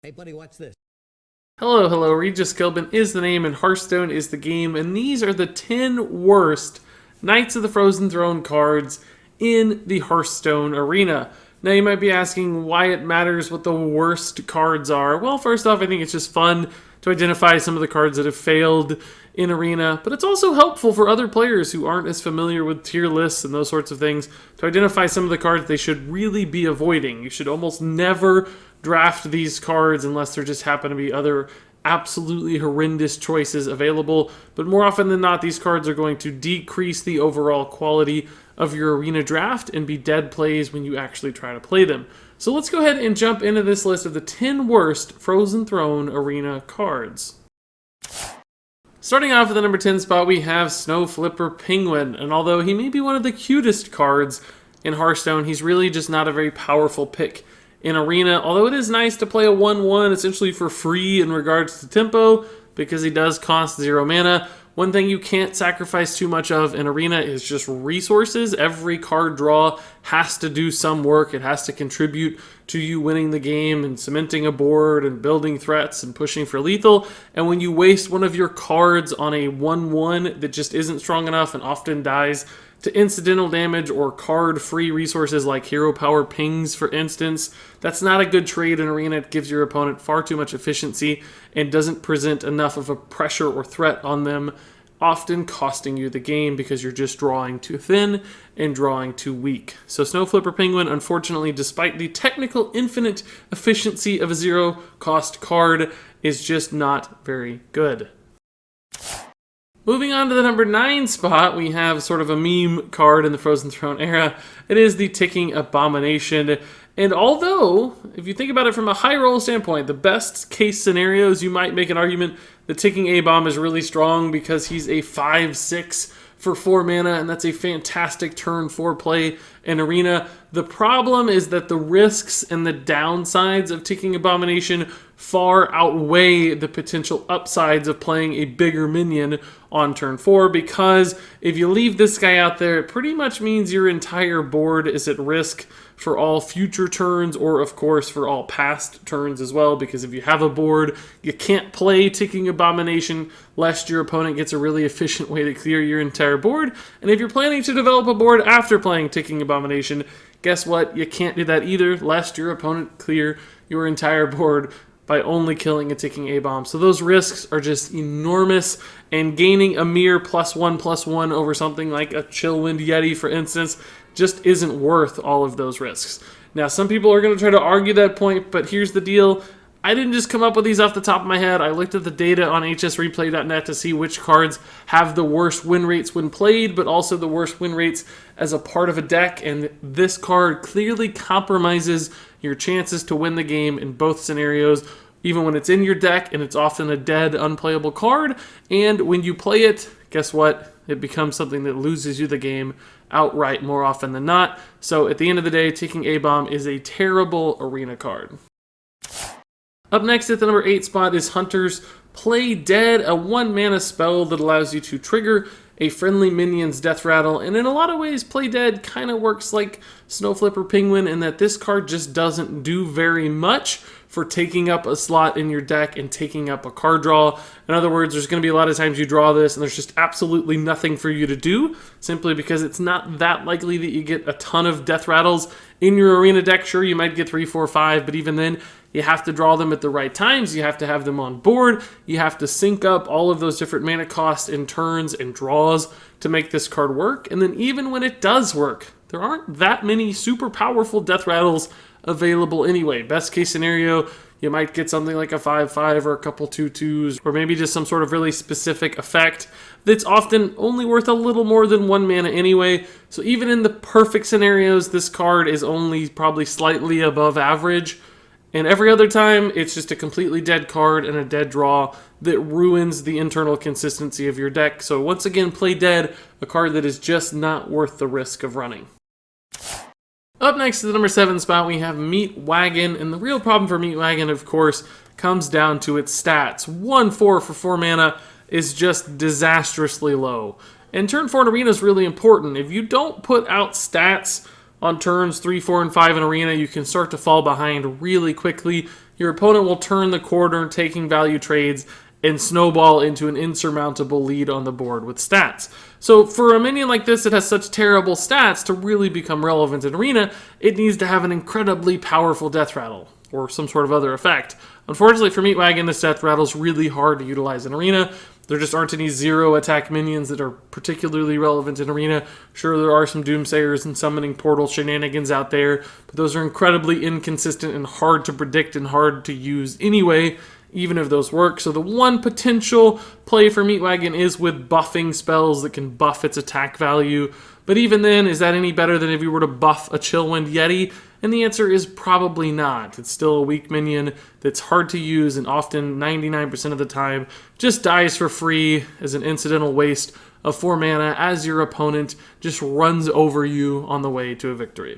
Hey buddy, watch this. Hello, Regis Gilbin is the name and Hearthstone is the game, and these are the 10 worst Knights of the Frozen Throne cards in the Hearthstone arena. Now you might be asking why it matters what the worst cards are. Well, first off, I think it's just fun to identify some of the cards that have failed in arena, but it's also helpful for other players who aren't as familiar with tier lists and those sorts of things to identify some of the cards they should really be avoiding. You should almost never draft these cards unless there just happen to be other absolutely horrendous choices available, but more often than not, these cards are going to decrease the overall quality of your arena draft and be dead plays when you actually try to play them. So let's go ahead and jump into this list of the 10 worst Frozen Throne arena cards. Starting off at the number 10 spot, we have Snow Flipper Penguin, and although he may be one of the cutest cards in Hearthstone, he's really just not a very powerful pick in arena, although it is nice to play a 1/1 essentially for free in regards to tempo, because he does cost 0 mana. One thing you can't sacrifice too much of in arena is just resources. Every card draw has to do some work. It has to contribute to you winning the game and cementing a board and building threats and pushing for lethal. And when you waste one of your cards on a 1/1 that just isn't strong enough and often dies to incidental damage or card-free resources like hero power pings, for instance, that's not a good trade in arena. It gives your opponent far too much efficiency and doesn't present enough of a pressure or threat on them, often costing you the game because you're just drawing too thin and drawing too weak. So Snow Flipper Penguin, unfortunately, despite the technical infinite efficiency of a zero-cost card, is just not very good. Moving on to the number 9 spot, we have sort of a meme card in the Frozen Throne era. It is the Ticking Abomination. And although, if you think about it from a high roll standpoint, the best case scenarios, you might make an argument the Ticking A-Bomb is really strong because he's a 5/6 for 4 mana, and that's a fantastic turn 4 play in arena. The problem is that the risks and the downsides of Ticking Abomination far outweigh the potential upsides of playing a bigger minion on turn 4, because if you leave this guy out there, it pretty much means your entire board is at risk for all future turns, or of course for all past turns as well, because if you have a board, you can't play Ticking Abomination lest your opponent gets a really efficient way to clear your entire board. And if you're planning to develop a board after playing Ticking Abomination, guess what? You can't do that either, lest your opponent clear your entire board by only killing a Ticking A-Bomb. So those risks are just enormous, and gaining a mere +1/+1 over something like a Chillwind Yeti, for instance, just isn't worth all of those risks. Now, some people are going to try to argue that point, but here's the deal. I didn't just come up with these off the top of my head. I looked at the data on hsreplay.net to see which cards have the worst win rates when played, but also the worst win rates as a part of a deck, and this card clearly compromises your chances to win the game in both scenarios, even when it's in your deck and it's often a dead, unplayable card, and when you play it, guess what? It becomes something that loses you the game outright more often than not. So at the end of the day, Ticking A-Bomb is a terrible arena card. Up next at the number 8 spot is Hunter's Play Dead, a 1-mana spell that allows you to trigger a friendly minion's death rattle, and in a lot of ways, Play Dead kind of works like Snow Flipper Penguin in that this card just doesn't do very much for taking up a slot in your deck and taking up a card draw. In other words, there's going to be a lot of times you draw this and there's just absolutely nothing for you to do, simply because it's not that likely that you get a ton of death rattles in your arena deck. Sure, you might get 3, 4, 5, but even then, you have to draw them at the right times. You have to have them on board. You have to sync up all of those different mana costs and turns and draws to make this card work. And then even when it does work, there aren't that many super powerful death rattles available anyway. Best case scenario, you might get something like a 5/5 or a couple 2/2s, or maybe just some sort of really specific effect that's often only worth a little more than 1 mana anyway. So even in the perfect scenarios, this card is only probably slightly above average. And every other time, it's just a completely dead card and a dead draw that ruins the internal consistency of your deck. So once again, Play Dead, a card that is just not worth the risk of running. Up next to the number 7 spot, we have Meat Wagon, and the real problem for Meat Wagon, of course, comes down to its stats. 1/4 for 4 mana is just disastrously low. And turn 4 in arena is really important. If you don't put out stats on turns 3, 4, and 5 in arena, you can start to fall behind really quickly. your opponent will turn the corner, taking value trades, and snowball into an insurmountable lead on the board with stats. So for a minion like this that has such terrible stats, to really become relevant in Arena, it needs to have an incredibly powerful death rattle, or some sort of other effect. Unfortunately for Wagon, this death rattle is really hard to utilize in Arena. There just aren't any zero attack minions that are particularly relevant in Arena. Sure, there are some Doomsayers and summoning portal shenanigans out there, but those are incredibly inconsistent and hard to predict and hard to use anyway, even if those work. So the one potential play for Wagon is with buffing spells that can buff its attack value. But even then, is that any better than if you were to buff a Chillwind Yeti? And the answer is probably not. It's still a weak minion that's hard to use and often 99% of the time just dies for free as an incidental waste of 4 mana as your opponent just runs over you on the way to a victory.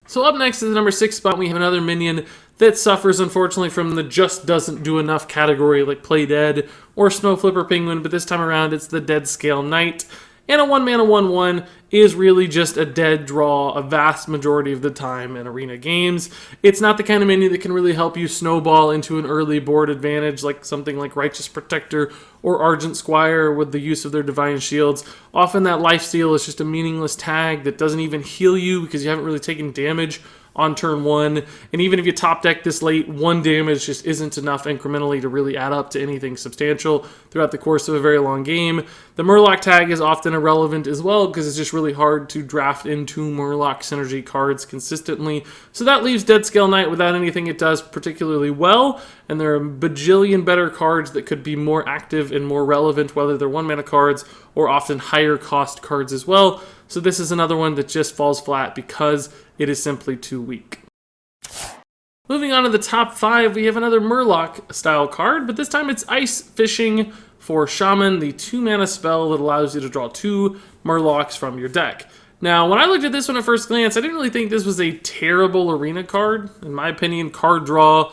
So up next is the number 6 spot. We have another minion that suffers, unfortunately, from the just doesn't do enough category like Play Dead or Snow Flipper Penguin, but this time around it's the Deadscale Knight. And a 1-mana 1/1 is really just a dead draw a vast majority of the time in Arena games. It's not the kind of minion that can really help you snowball into an early board advantage like something like Righteous Protector or Argent Squire with the use of their Divine Shields. Often that lifesteal is just a meaningless tag that doesn't even heal you because you haven't really taken damage on turn 1, and even if you top deck this late, 1 damage just isn't enough incrementally to really add up to anything substantial throughout the course of a very long game. The Murloc tag is often irrelevant as well because it's just really hard to draft into Murloc synergy cards consistently. So that leaves Deadscale Knight without anything it does particularly well, and there are a bajillion better cards that could be more active and more relevant, whether they're 1-mana cards or often higher cost cards as well. So this is another one that just falls flat because it is simply too weak. Moving on to the top 5, we have another Murloc style card, but this time it's Ice Fishing for Shaman, the 2-mana spell that allows you to draw 2 Murlocs from your deck. Now, when I looked at this one at first glance, I didn't really think this was a terrible Arena card. In my opinion, card draw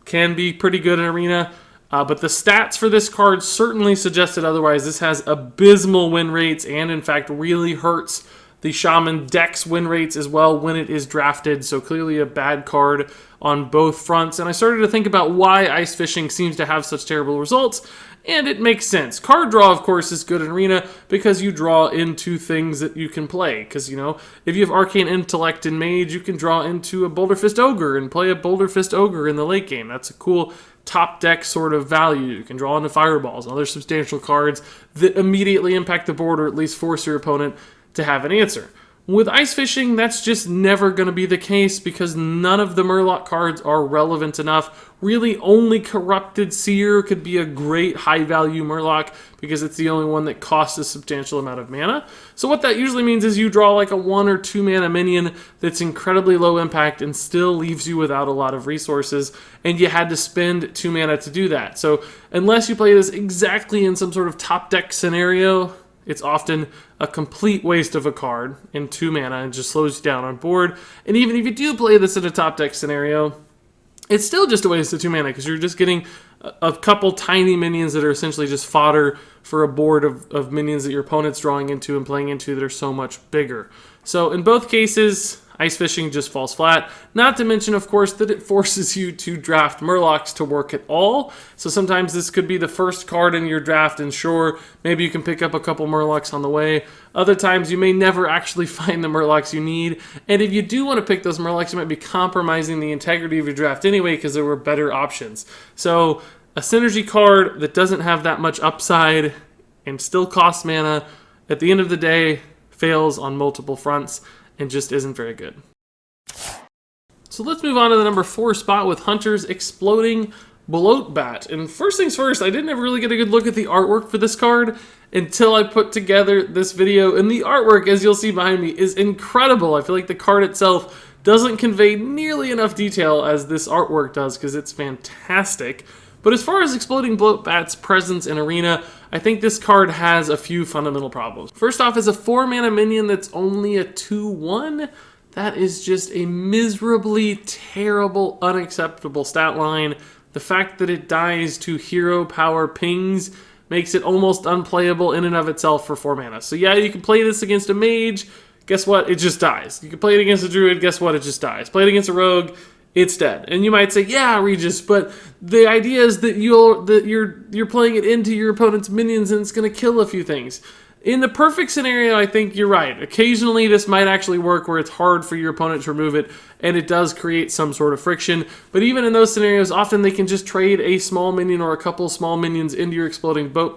can be pretty good in Arena. But the stats for this card certainly suggested otherwise. This has abysmal win rates and, in fact, really hurts the Shaman deck's win rates as well when it is drafted. So clearly a bad card on both fronts. And I started to think about why Ice Fishing seems to have such terrible results. And it makes sense. Card draw, of course, is good in Arena because you draw into things that you can play. Because, you know, if you have Arcane Intellect in Mage, you can draw into a Boulder Fist Ogre and play a Boulder Fist Ogre in the late game. That's a cool top deck sort of value. You can draw into Fireballs and other substantial cards that immediately impact the board or at least force your opponent to have an answer. With Ice Fishing, that's just never going to be the case because none of the Murloc cards are relevant enough. Really, only Corrupted Seer could be a great high-value Murloc because it's the only one that costs a substantial amount of mana. So what that usually means is you draw like a 1 or 2 mana minion that's incredibly low impact and still leaves you without a lot of resources, and you had to spend 2 mana to do that. So unless you play this exactly in some sort of top deck scenario, it's often a complete waste of a card in 2 mana and just slows you down on board. And even if you do play this in a top deck scenario, it's still just a waste of 2 mana because you're just getting a couple tiny minions that are essentially just fodder for a board of minions that your opponent's drawing into and playing into that are so much bigger. So in both cases, Ice Fishing just falls flat. Not to mention, of course, that it forces you to draft Murlocs to work at all. So sometimes this could be the first card in your draft, and sure, maybe you can pick up a couple Murlocs on the way. Other times, you may never actually find the Murlocs you need. And if you do want to pick those Murlocs, you might be compromising the integrity of your draft anyway because there were better options. So a synergy card that doesn't have that much upside and still costs mana, at the end of the day, fails on multiple fronts and just isn't very good. So let's move on to the number 4 spot with Hunter's Exploding Bloatbat. And first things first, I didn't ever really get a good look at the artwork for this card until I put together this video. And the artwork, as you'll see behind me, is incredible. I feel like the card itself doesn't convey nearly enough detail as this artwork does because it's fantastic. But as far as Exploding Bloatbat's presence in Arena, I think this card has a few fundamental problems. First off, as a 4-mana minion that's only a 2/1, that is just a miserably terrible, unacceptable stat line. The fact that it dies to hero power pings makes it almost unplayable in and of itself for 4 mana. So yeah, you can play this against a mage, guess what? It just dies. You can play it against a druid, guess what? It just dies. Play it against a rogue, it's dead. And you might say, yeah, Regis, but the idea is that you're playing it into your opponent's minions and it's going to kill a few things. In the perfect scenario, I think you're right. Occasionally, this might actually work where it's hard for your opponent to remove it, and it does create some sort of friction. But even in those scenarios, often they can just trade a small minion or a couple small minions into your exploding bloat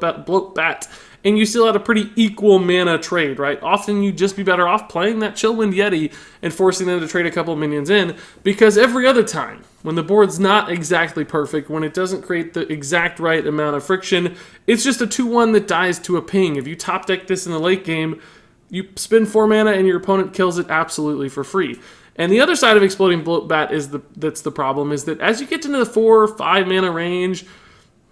bat, and you still had a pretty equal mana trade, right? Often you'd just be better off playing that Chillwind Yeti and forcing them to trade a couple minions in, because every other time, when the board's not exactly perfect, when it doesn't create the exact right amount of friction, it's just a 2-1 that dies to a ping. If you top deck this in the late game, you spend 4 mana and your opponent kills it absolutely for free. And the other side of Exploding Bloat Bat that's the problem, is that as you get into the 4 or 5 mana range,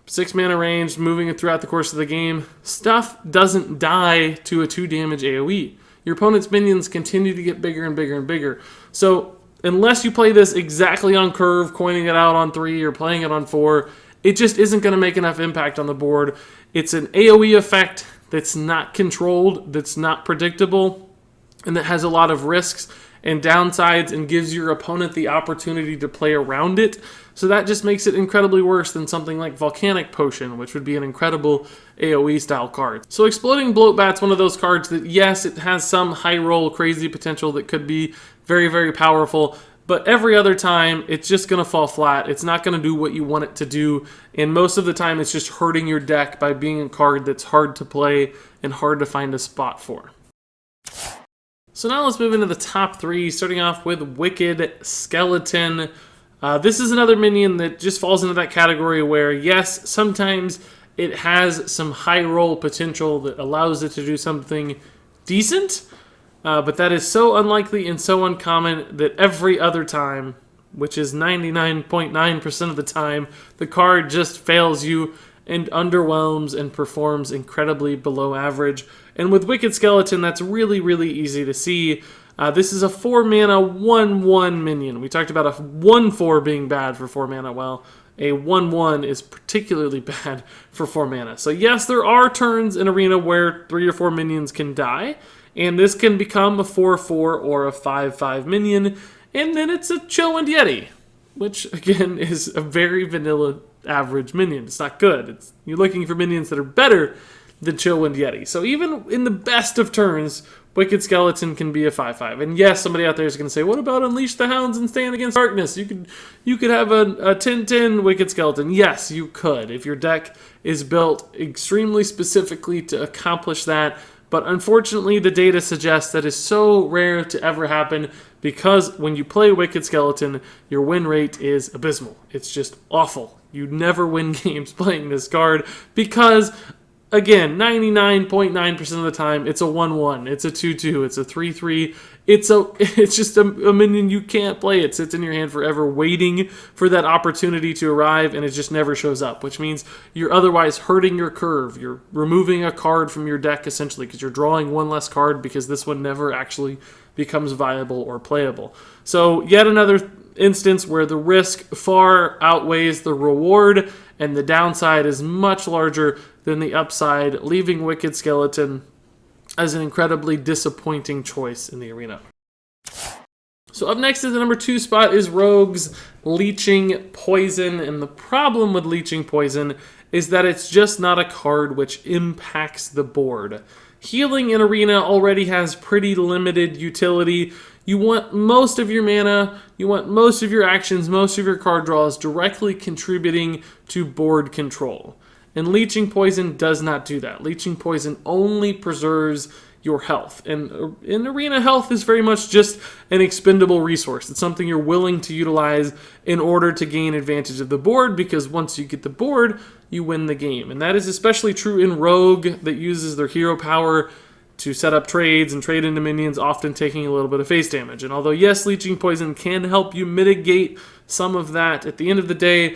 6 mana range, moving it throughout the course of the game, stuff doesn't die to a 2 damage AoE. Your opponent's minions continue to get bigger and bigger and bigger. So unless you play this exactly on curve, coining it out on 3 or playing it on 4, it just isn't going to make enough impact on the board. It's an AoE effect that's not controlled, that's not predictable, and that has a lot of risks and downsides and gives your opponent the opportunity to play around it. So that just makes it incredibly worse than something like Volcanic Potion, which would be an incredible AoE style card. So Exploding Bloat Bat's one of those cards that, yes, it has some high roll crazy potential that could be very, very powerful, but every other time it's just going to fall flat. It's not going to do what you want it to do, and most of the time it's just hurting your deck by being a card that's hard to play and hard to find a spot for. So now let's move into the top 3, starting off with Wicked Skeleton. This is another minion that just falls into that category where, yes, sometimes it has some high roll potential that allows it to do something decent, but that is so unlikely and so uncommon that every other time, which is 99.9% of the time, the card just fails you and underwhelms and performs incredibly below average. And with Wicked Skeleton, that's really, really easy to see. This is a 4 mana 1/1 minion. We talked about a 1/4 being bad for 4 mana. Well, a 1/1 is particularly bad for 4 mana. So yes, there are turns in Arena where 3 or 4 minions can die, and this can become a 4/4 or a 5/5 minion, and then it's a Chillwind Yeti, which again is a very vanilla average minion. It's not good. You're looking for minions that are better than Chillwind Yeti. So even in the best of turns, Wicked Skeleton can be a 5/5. And yes, somebody out there is going to say, what about Unleash the Hounds and Stand Against Darkness? You could have a 10/10 Wicked Skeleton. Yes, you could, if your deck is built extremely specifically to accomplish that. But unfortunately, the data suggests that is so rare to ever happen, because when you play Wicked Skeleton, your win rate is abysmal. It's just awful. You never win games playing this card because, again, 99.9% of the time, it's a 1/1, it's a 2/2, it's a 3/3. It's just a minion you can't play. It sits in your hand forever waiting for that opportunity to arrive, and it just never shows up, which means you're otherwise hurting your curve. You're removing a card from your deck, essentially, because you're drawing one less card because this one never actually becomes viable or playable. So yet another instance where the risk far outweighs the reward, and the downside is much larger than the upside, leaving Wicked Skeleton as an incredibly disappointing choice in the arena. So up next is the number 2 spot is Rogue's Leeching Poison, and the problem with Leeching Poison is that it's just not a card which impacts the board. Healing in Arena already has pretty limited utility. You want most of your mana, you want most of your actions, most of your card draws directly contributing to board control. And Leeching Poison does not do that. Leeching Poison only preserves your health. And in Arena, health is very much just an expendable resource. It's something you're willing to utilize in order to gain advantage of the board, because once you get the board, you win the game. And that is especially true in Rogue, that uses their hero power to set up trades and trade into minions, often taking a little bit of face damage. And although, yes, Leeching Poison can help you mitigate some of that, at the end of the day,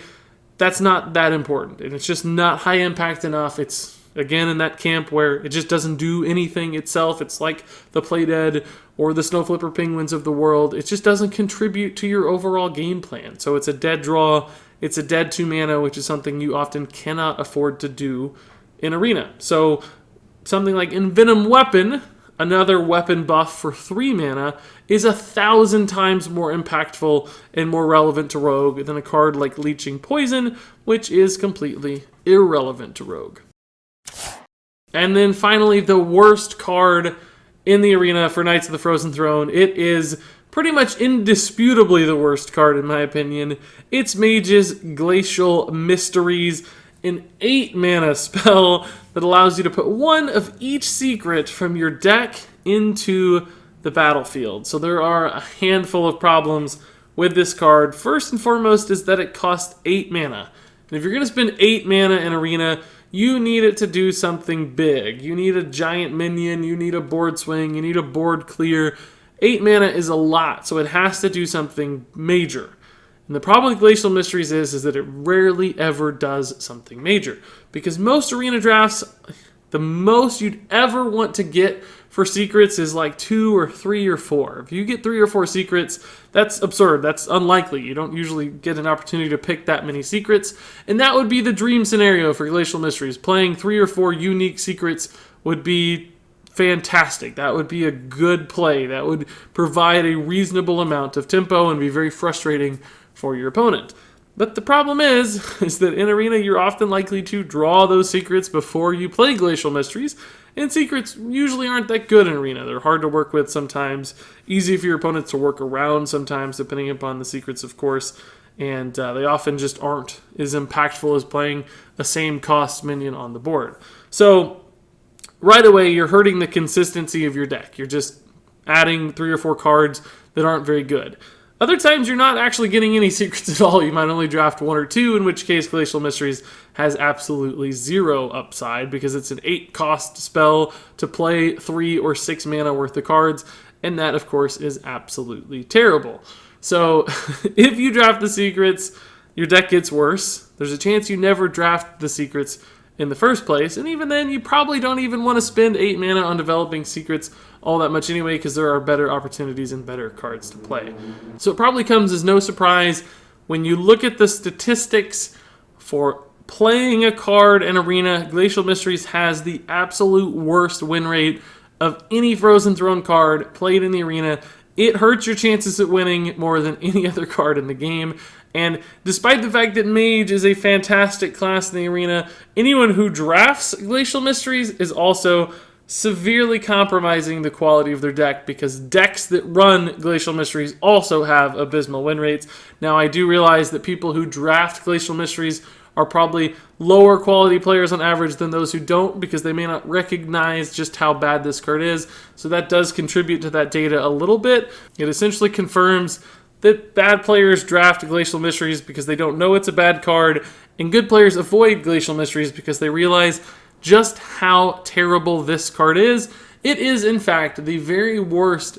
that's not that important. And it's just not high impact enough. It's, again, in that camp where it just doesn't do anything itself. It's like the Play Dead or the Snow Flipper Penguins of the world. It just doesn't contribute to your overall game plan. So it's a dead draw. It's a dead 2 mana, which is something you often cannot afford to do in Arena. So something like Envenom Weapon another weapon buff for 3 mana, is 1,000 times more impactful and more relevant to Rogue than a card like Leeching Poison, which is completely irrelevant to Rogue. And then finally, the worst card in the arena for Knights of the Frozen Throne. It is pretty much indisputably the worst card in my opinion. It's Mage's Glacial Mysteries, an 8 mana spell that allows you to put one of each secret from your deck into the battlefield. So there are a handful of problems with this card. First and foremost is that it costs 8 mana. And if you're going to spend 8 mana in Arena, you need it to do something big. You need a giant minion, you need a board swing, you need a board clear. 8 mana is a lot, so it has to do something major. And the problem with Glacial Mysteries is that it rarely ever does something major. Because most arena drafts, the most you'd ever want to get for secrets is like 2 or 3 or 4. If you get 3 or 4 secrets, that's absurd. That's unlikely. You don't usually get an opportunity to pick that many secrets. And that would be the dream scenario for Glacial Mysteries. Playing 3 or 4 unique secrets would be fantastic. That would be a good play. That would provide a reasonable amount of tempo and be very frustrating for your opponent. But the problem is that in Arena you're often likely to draw those secrets before you play Glacial Mysteries, and secrets usually aren't that good in Arena. They're hard to work with sometimes, easy for your opponents to work around sometimes, depending upon the secrets, of course, and they often just aren't as impactful as playing a same cost minion on the board. So right away you're hurting the consistency of your deck. You're just adding 3 or 4 cards that aren't very good. Other times you're not actually getting any secrets at all. You might only draft 1 or 2, in which case Glacial Mysteries has absolutely 0 upside because it's an 8 cost spell to play 3 or 6 mana worth of cards, and that of course is absolutely terrible. So if you draft the secrets, your deck gets worse. There's a chance you never draft the secrets in the first place, and even then you probably don't even want to spend 8 mana on developing secrets all that much anyway, because there are better opportunities and better cards to play. So it probably comes as no surprise when you look at the statistics for playing a card in Arena. Glacial Mysteries has the absolute worst win rate of any Frozen Throne card played in the Arena. It hurts your chances at winning more than any other card in the game. And despite the fact that Mage is a fantastic class in the Arena, anyone who drafts Glacial Mysteries is also severely compromising the quality of their deck, because decks that run Glacial Mysteries also have abysmal win rates. Now, I do realize that people who draft Glacial Mysteries are probably lower quality players on average than those who don't, because they may not recognize just how bad this card is. So that does contribute to that data a little bit. It essentially confirms that bad players draft Glacial Mysteries because they don't know it's a bad card, and good players avoid Glacial Mysteries because they realize just how terrible this card is. It is, in fact, the very worst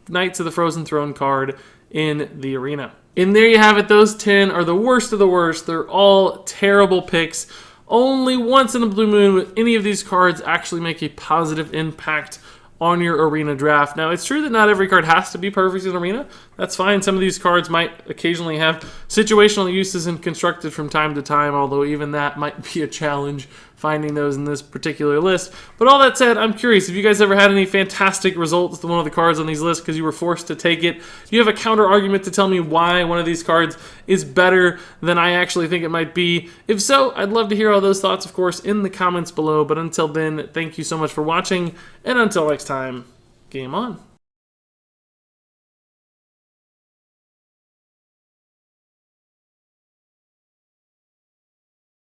Knights of the Frozen Throne card in the Arena. And there you have it. Those 10 are the worst of the worst. They're all terrible picks. Only once in a blue moon would any of these cards actually make a positive impact on your Arena draft. Now, it's true that not every card has to be perfect in Arena. That's fine. Some of these cards might occasionally have situational uses and constructed from time to time, although even that might be a challenge, finding those in this particular list. But all that said, I'm curious, have you guys ever had any fantastic results with one of the cards on these lists because you were forced to take it? Do you have a counter argument to tell me why one of these cards is better than I actually think it might be? If so, I'd love to hear all those thoughts, of course, in the comments below. But until then, thank you so much for watching, and until next time, game on.